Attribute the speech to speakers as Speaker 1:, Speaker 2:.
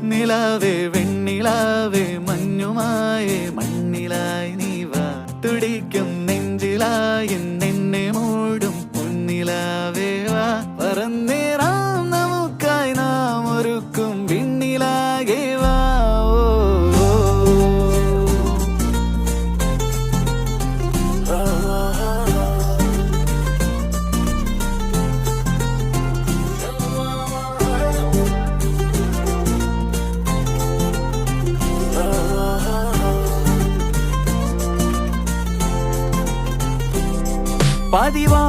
Speaker 1: നിലാവേ വെണ്ണിലാവേ മഞ്ഞുമായേ മണ്ണിലായി നീ വാ തുടിക്കും നെഞ്ചിലായി എന്നെ മൂടും പൊന്നിലാവേ വാ പറന്നേറാം നമുക്കായി നാം ഒരുക്കും വിണ്ണിലാകെ വാ പതിവാ